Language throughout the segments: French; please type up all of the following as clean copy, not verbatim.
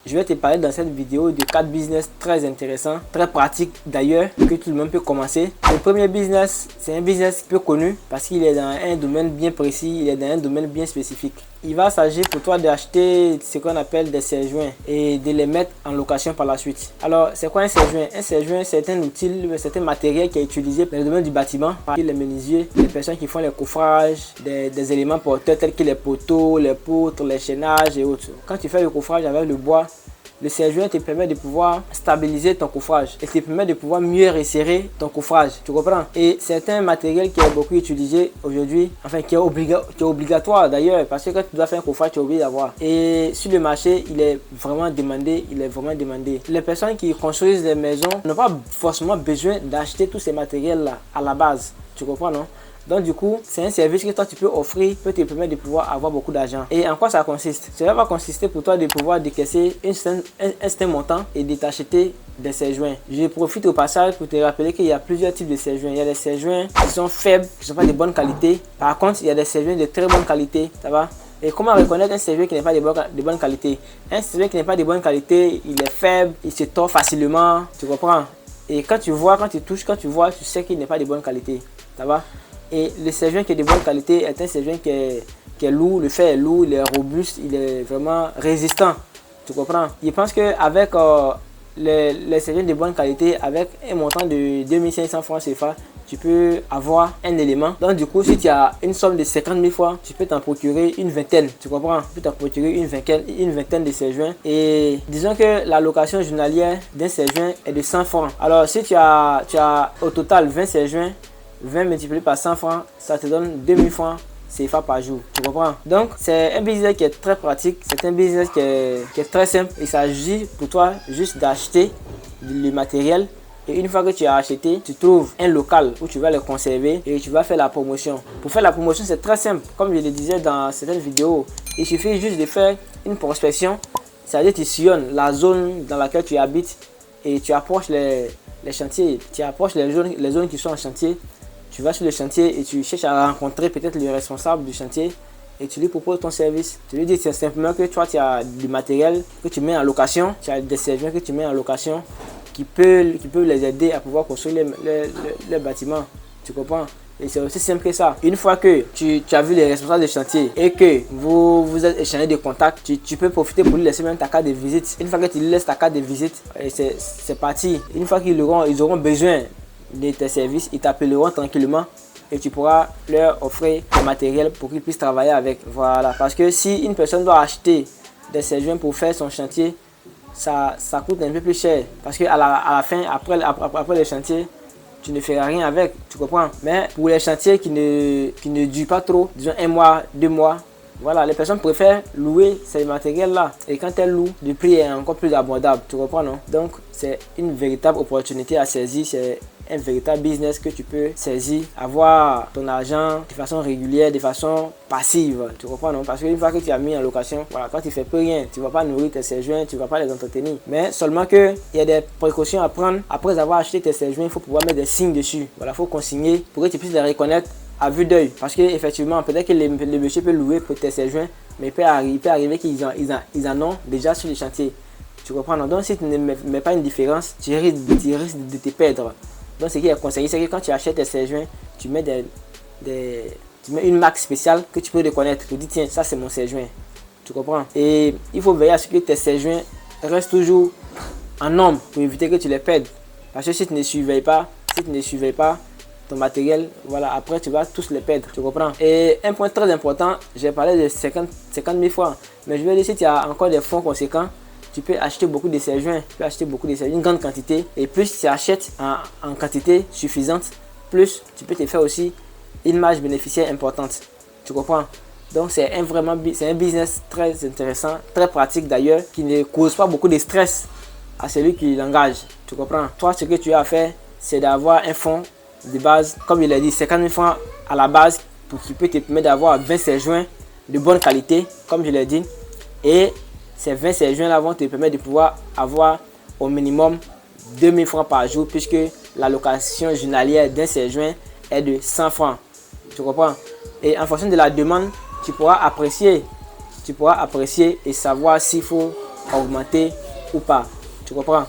Je vais te parler dans cette vidéo de 4 business très intéressants, très pratiques d'ailleurs, que tout le monde peut commencer. Le premier business, c'est un business peu connu parce qu'il est dans un domaine bien précis, il est dans un domaine bien spécifique. Il va s'agir pour toi d'acheter ce qu'on appelle des serre-joints et de les mettre en location par la suite. Alors, c'est quoi un serre-joint? Un serre-joint, c'est un outil, c'est un matériel qui est utilisé dans le domaine du bâtiment par les menuisiers, les personnes qui font les coffrages des éléments porteurs tels que les poteaux, les poutres, les chaînages et autres. Quand tu fais le coffrage avec le bois, le serre-joint te permet de pouvoir stabiliser ton coffrage et te permet de pouvoir mieux resserrer ton coffrage, tu comprends? Et c'est un matériel qui est beaucoup utilisé aujourd'hui, enfin qui est obligatoire d'ailleurs, parce que quand tu dois faire un coffrage, tu es obligé d'avoir. Et sur le marché, il est vraiment demandé, Les personnes qui construisent des maisons n'ont pas forcément besoin d'acheter tous ces matériels-là à la base, tu comprends, non? Donc du coup, c'est un service que toi tu peux offrir, peut te permettre de pouvoir avoir beaucoup d'argent. Et en quoi ça consiste? Cela va consister pour toi de pouvoir décaisser un certain montant et de t'acheter des serre-joints. Je profite au passage pour te rappeler qu'il y a plusieurs types de serre-joints. Il y a des serre-joints qui sont faibles, qui ne sont pas de bonne qualité. Par contre, il y a des serre-joints de très bonne qualité, ça va? Et comment reconnaître un serre-joint qui n'est pas de bonne qualité? Un serre-joint qui n'est pas de bonne qualité, il est faible, il se tord facilement, tu comprends? Et quand tu vois, quand tu touches, quand tu vois, tu sais qu'il n'est pas de bonne qualité, ça va? Et le serre-joint qui est de bonne qualité est un serre-joint qui est lourd, le fer est lourd, il est robuste, il est vraiment résistant. Tu comprends? Je pense qu'avec les serre-joints de bonne qualité, avec un montant de 2500 francs CFA, tu peux avoir un élément. Donc du coup, si tu as une somme de 50 000 francs, tu peux t'en procurer une vingtaine. Tu comprends? Tu peux t'en procurer une vingtaine de serre-joints. Et disons que la location journalière d'un serre-joint est de 100 francs. Alors si tu as au total 20 serre-joints, 20 multiplié par 100 francs, ça te donne 2000 francs CFA par jour. Tu comprends? Donc, c'est un business qui est très pratique. C'est un business qui est très simple. Il s'agit pour toi juste d'acheter le matériel. Et une fois que tu as acheté, tu trouves un local où tu vas le conserver et tu vas faire la promotion. Pour faire la promotion, c'est très simple. Comme je le disais dans certaines vidéos, il suffit juste de faire une prospection. C'est-à-dire que tu sillonnes la zone dans laquelle tu habites et tu approches les chantiers. Tu approches les zones qui sont en chantier. Tu vas sur le chantier et tu cherches à rencontrer peut-être le responsable du chantier et tu lui proposes ton service. Tu lui dis simplement que toi tu as du matériel que tu mets en location, tu as des services que tu mets en location qui peuvent les aider à pouvoir construire les bâtiments. Tu comprends? Et c'est aussi simple que ça. Une fois que tu as vu les responsables de chantier et que vous êtes échangé de contacts, tu peux profiter pour lui laisser même ta carte de visite. Une fois que tu lui laisses ta carte de visite, c'est parti. Une fois qu'ils auront besoin de tes services, ils t'appelleront tranquillement et tu pourras leur offrir le matériel pour qu'ils puissent travailler avec. Voilà. Parce que si une personne doit acheter des serre-joints pour faire son chantier, ça coûte un peu plus cher. Parce qu'à la fin, après le chantier, tu ne feras rien avec, tu comprends? Mais pour les chantiers qui ne durent pas trop, disons 1 mois, 2 mois, voilà, les personnes préfèrent louer ces matériels-là. Et quand elles louent, le prix est encore plus abordable, tu comprends, non? Donc, c'est une véritable opportunité à saisir. C'est un véritable business que tu peux saisir, avoir ton argent de façon régulière, de façon passive, tu comprends, non? Parce qu'une fois que tu as mis en location, voilà, quand tu fais plus rien, tu ne vas pas nourrir tes serre-joints, tu ne vas pas les entretenir. Mais seulement qu'il y a des précautions à prendre. Après avoir acheté tes serre-joints, il faut pouvoir mettre des signes dessus. Voilà, il faut consigner pour que tu puisses les reconnaître à vue d'œil. Parce que effectivement, peut-être que le monsieur peut louer pour tes serre-joints, mais il peut arriver qu'ils en ont déjà sur le chantier. Tu comprends, non? Donc si tu ne mets pas une différence, tu risques de te perdre. Donc ce qui est conseillé, c'est que quand tu achètes tes serre-joints, tu mets tu mets une marque spéciale que tu peux reconnaître. Tu dis tiens, ça c'est mon serre-joint. Tu comprends? Et il faut veiller à ce que tes serre-joints restent toujours en nombre pour éviter que tu les perdes. Parce que si tu ne surveilles pas ton matériel, voilà, après tu vas tous les perdre, tu comprends? Et un point très important, j'ai parlé de 50 000 francs, mais je vais dire si tu as encore des fonds conséquents, tu peux acheter beaucoup de serre-joints, une grande quantité, et plus tu achètes en quantité suffisante, plus tu peux te faire aussi une marge bénéficiaire importante, tu comprends? Donc c'est un business très intéressant, très pratique d'ailleurs, qui ne cause pas beaucoup de stress à celui qui l'engage, tu comprends? Toi, ce que tu as à faire, c'est d'avoir un fonds de base, comme il a dit, 50 000 francs à la base, pour qui peut te permettre d'avoir 20 serre-joints de bonne qualité, comme je l'ai dit, et ces 20 serre-joints là vont te permettre de pouvoir avoir au minimum 2000 francs par jour, puisque la location journalière d'un serre-joint est de 100 francs. Tu comprends? Et en fonction de la demande, tu pourras apprécier et savoir s'il faut augmenter ou pas. Tu comprends?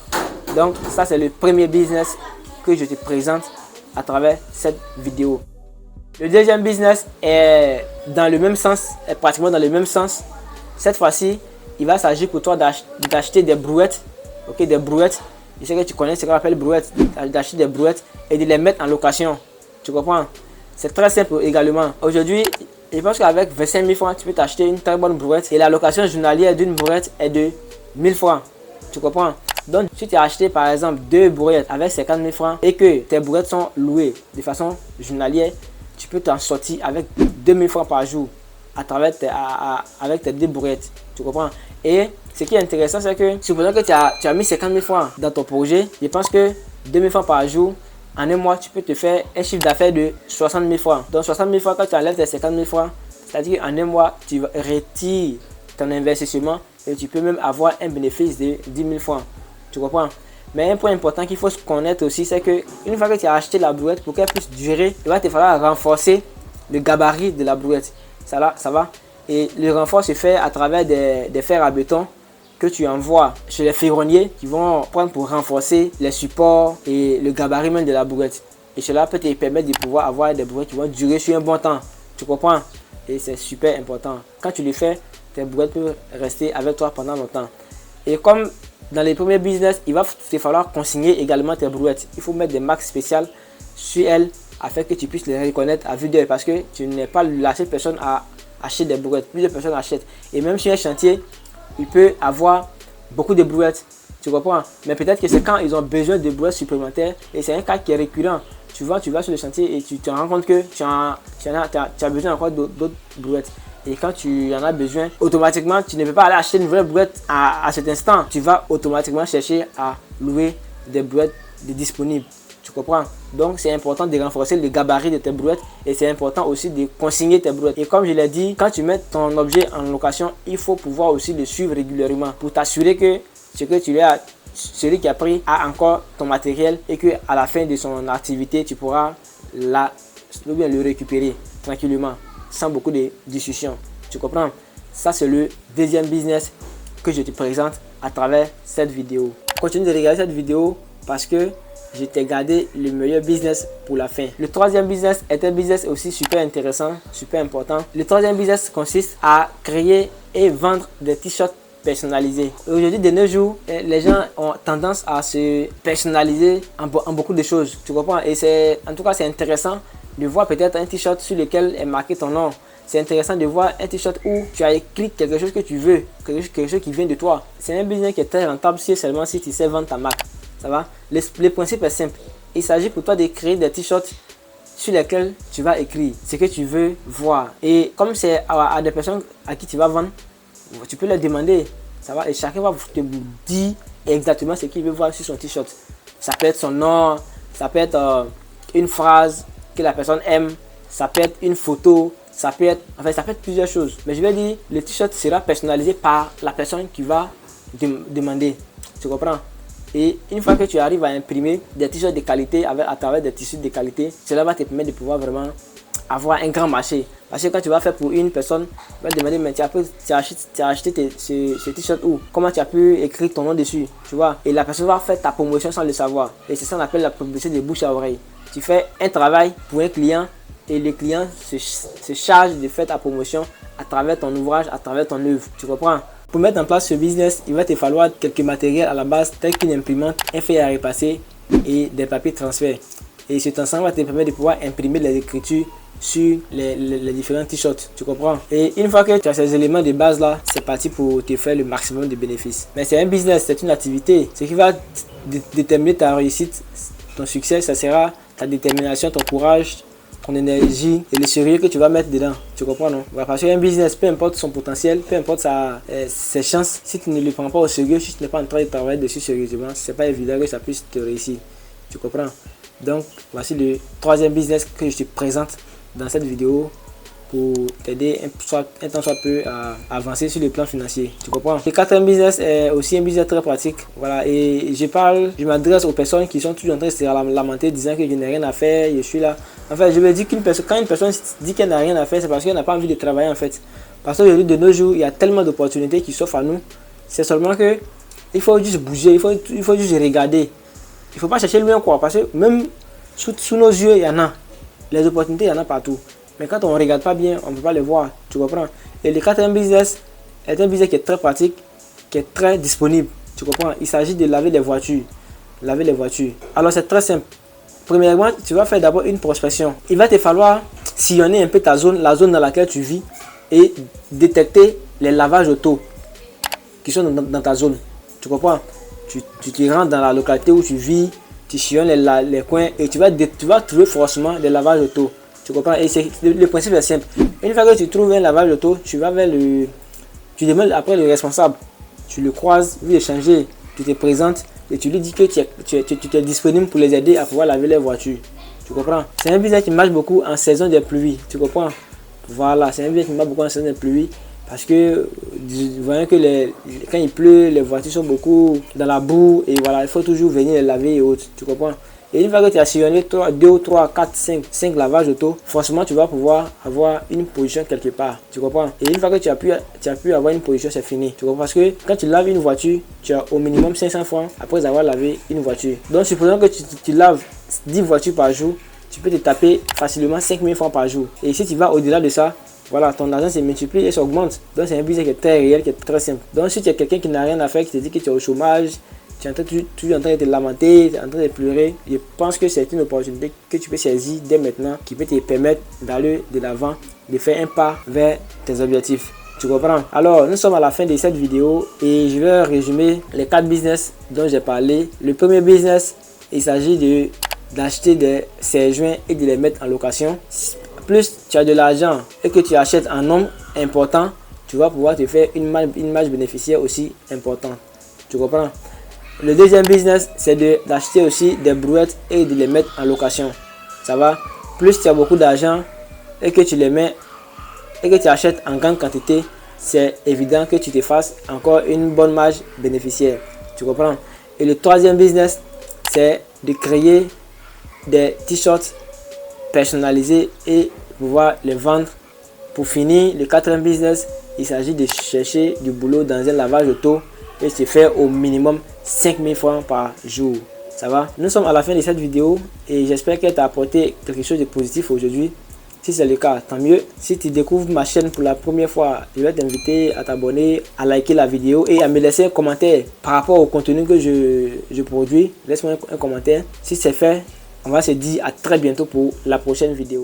Donc ça c'est le premier business que je te présente à travers cette vidéo. Le deuxième business est dans le même sens, est pratiquement dans le même sens. Cette fois-ci, il va s'agir pour toi d'acheter des brouettes, ok, des brouettes. Je sais que tu connais ce qu'on appelle brouettes, d'acheter des brouettes et de les mettre en location. Tu comprends? C'est très simple également. Aujourd'hui, je pense qu'avec 25 000 francs, tu peux t'acheter une très bonne brouette et la location journalière d'une brouette est de 1000 francs. Tu comprends? Donc, si tu as acheté par exemple 2 brouettes avec 50 000 francs et que tes brouettes sont louées de façon journalière, tu peux t'en sortir avec 2000 francs par jour à travers avec tes 2 brouettes. Tu comprends? Et ce qui est intéressant, c'est que supposons que tu as mis 50 000 francs dans ton projet, je pense que 2000 francs par jour, en un mois, tu peux te faire un chiffre d'affaires de 60 000 francs. Donc 60 000 francs, quand tu enlèves tes 50 000 francs, c'est-à-dire qu'en un mois, tu retires ton investissement et tu peux même avoir un bénéfice de 10 000 francs. Tu comprends? Mais un point important qu'il faut se connaître aussi, c'est que une fois que tu as acheté la brouette, pour qu'elle puisse durer, il va te falloir renforcer le gabarit de la brouette. Ça va? Et le renfort se fait à travers des fers à béton que tu envoies chez les ferronniers qui vont prendre pour renforcer les supports et le gabarit même de la brouette. Et cela peut te permettre de pouvoir avoir des brouettes qui vont durer sur un bon temps. Tu comprends? Et c'est super important. Quand tu le fais, tes brouettes peuvent rester avec toi pendant longtemps. Et comme dans les premiers business, il va te falloir consigner également tes brouettes. Il faut mettre des marques spéciales sur elles afin que tu puisses les reconnaître à vue d'œil parce que tu n'es pas la seule personne à acheter des brouettes. Plusieurs personnes achètent. Et même sur un chantier, il peut avoir beaucoup de brouettes. Tu comprends? Mais peut-être que c'est quand ils ont besoin de brouettes supplémentaires et c'est un cas qui est récurrent. Tu vas sur le chantier et tu te rends compte que tu as besoin encore d'autres brouettes. Et quand tu en as besoin, automatiquement, tu ne peux pas aller acheter une vraie brouette à cet instant. Tu vas automatiquement chercher à louer des brouettes disponibles. Tu comprends? Donc, c'est important de renforcer le gabarit de tes brouettes et c'est important aussi de consigner tes brouettes. Et comme je l'ai dit, quand tu mets ton objet en location, il faut pouvoir aussi le suivre régulièrement pour t'assurer que celui qui a pris a encore ton matériel et que à la fin de son activité, tu pourras le récupérer tranquillement, sans beaucoup de discussion. Tu comprends? Ça, c'est le deuxième business que je te présente à travers cette vidéo. Continue de regarder cette vidéo parce que je t'ai gardé le meilleur business pour la fin. Le troisième business est un business aussi super intéressant, super important. Le troisième business consiste à créer et vendre des t-shirts personnalisés. Aujourd'hui, de nos jours, les gens ont tendance à se personnaliser en beaucoup de choses. Tu comprends? Et en tout cas, c'est intéressant de voir peut-être un t-shirt sur lequel est marqué ton nom. C'est intéressant de voir un t-shirt où tu as écrit quelque chose que tu veux, quelque chose qui vient de toi. C'est un business qui est très rentable seulement si tu sais vendre ta marque. Ça va? Le principe est simple. Il s'agit pour toi de créer des t-shirts sur lesquels tu vas écrire ce que tu veux voir. Et comme c'est à des personnes à qui tu vas vendre, tu peux leur demander. Ça va? Et chacun va te dire exactement ce qu'il veut voir sur son t-shirt. Ça peut être son nom, ça peut être une phrase que la personne aime, ça peut être une photo, ça peut être plusieurs choses. Mais je vais dire, le t-shirt sera personnalisé par la personne qui va demander. Tu comprends? Et une fois que tu arrives à imprimer des t-shirts de qualité à travers des tissus de qualité, cela va te permettre de pouvoir vraiment avoir un grand marché. Parce que quand tu vas faire pour une personne, tu vas te demander, mais tu as acheté ce t-shirt où? Comment tu as pu écrire ton nom dessus? Tu vois? Et la personne va faire ta promotion sans le savoir. Et c'est ça qu'on appelle la publicité de bouche à oreille. Tu fais un travail pour un client et le client se charge de faire ta promotion à travers ton ouvrage, à travers ton œuvre. Tu comprends? Pour mettre en place ce business, il va te falloir quelques matériels à la base, tels qu'une imprimante, un fer à repasser et des papiers de transfert. Et cet ensemble va te permettre de pouvoir imprimer les écritures sur les différents t-shirts. Tu comprends? Et une fois que tu as ces éléments de base là, c'est parti pour te faire le maximum de bénéfices. Mais c'est un business, c'est une activité. Ce qui va déterminer ta réussite, ton succès, ça sera ta détermination, ton courage, ton énergie et le sérieux que tu vas mettre dedans. Tu comprends, non? Parce qu'un business, peu importe son potentiel, peu importe ses chances, si tu ne le prends pas au sérieux, si tu n'es pas en train de travailler dessus sérieusement, c'est pas évident que ça puisse te réussir. Tu comprends? Donc, voici le troisième business que je te présente dans cette vidéo pour t'aider un temps soit peu à avancer sur le plan financier. Tu comprends? Le quatrième business est aussi un business très pratique. Voilà, et je m'adresse aux personnes qui sont toujours en train de se lamenter disant que je n'ai rien à faire, je suis là. En fait, je me dis quand une personne dit qu'elle n'a rien à faire, c'est parce qu'elle n'a pas envie de travailler en fait. Parce qu'aujourd'hui, de nos jours, il y a tellement d'opportunités qui s'offrent à nous. C'est seulement que il faut juste bouger, il faut juste regarder. Il ne faut pas chercher loin quoi, parce que même sous nos yeux, il y en a. Les opportunités, il y en a partout. Mais quand on ne regarde pas bien, on ne peut pas les voir. Tu comprends? Et le quatrième business est un business qui est très pratique, qui est très disponible. Tu comprends? Il s'agit de laver les voitures. Laver les voitures. Alors c'est très simple. Premièrement, tu vas faire d'abord une prospection. Il va te falloir sillonner un peu ta zone, la zone dans laquelle tu vis, et détecter les lavages auto qui sont dans ta zone. Tu comprends? Tu te rends dans la localité où tu vis, tu sillonnes les coins et tu vas trouver forcément des lavages auto. Tu comprends? Et le principe est simple. Une fois que tu trouves un lavage auto, tu vas vers tu demandes après le responsable. Tu le croises, vous échangez, tu te présentes et tu lui dis que tu es disponible pour les aider à pouvoir laver les voitures. Tu comprends? C'est un business qui marche beaucoup en saison des pluies. Tu comprends? Voilà, c'est un business qui marche beaucoup en saison des pluies. Parce que vous voyez que quand il pleut, les voitures sont beaucoup dans la boue et voilà, il faut toujours venir les laver et autres. Tu comprends? Et une fois que tu as sillonné 2 ou 3, 4, 5 lavages auto, forcément tu vas pouvoir avoir une position quelque part. Tu comprends? Et une fois que tu as pu avoir une position, c'est fini. Tu comprends? Parce que quand tu laves une voiture, tu as au minimum 500 francs après avoir lavé une voiture. Donc supposons que tu laves 10 voitures par jour, tu peux te taper facilement 5000 francs par jour. Et si tu vas au-delà de ça, voilà, ton argent se multiplie et s'augmente. Donc c'est un business qui est très réel, qui est très simple. Donc si tu es quelqu'un qui n'a rien à faire, qui te dit que tu es au chômage, tu es en train de te lamenter, tu es en train de pleurer, je pense que c'est une opportunité que tu peux saisir dès maintenant, qui peut te permettre d'aller de l'avant, de faire un pas vers tes objectifs. Tu comprends? Alors, nous sommes à la fin de cette vidéo et je vais résumer les 4 business dont j'ai parlé. Le premier business, il s'agit d'acheter des serre-joints et de les mettre en location. Plus tu as de l'argent et que tu achètes en nombre important, tu vas pouvoir te faire une marge bénéficiaire aussi importante. Tu comprends? Le deuxième business, c'est d'acheter aussi des brouettes et de les mettre en location. Ça va? Plus tu as beaucoup d'argent et que tu les mets et que tu achètes en grande quantité, c'est évident que tu te fasses encore une bonne marge bénéficiaire. Tu comprends? Et le troisième business, c'est de créer des t-shirts personnalisés et pouvoir les vendre. Pour finir, le quatrième business, il s'agit de chercher du boulot dans un lavage auto et se faire au minimum 5000 francs par jour. Ça va? Nous sommes à la fin de cette vidéo et j'espère qu'elle t'a apporté quelque chose de positif aujourd'hui. Si c'est le cas, tant mieux. Si tu découvres ma chaîne pour la première fois, je vais t'inviter à t'abonner, à liker la vidéo et à me laisser un commentaire par rapport au contenu que je produis. Laisse-moi un commentaire. Si c'est fait, on va se dire à très bientôt pour la prochaine vidéo.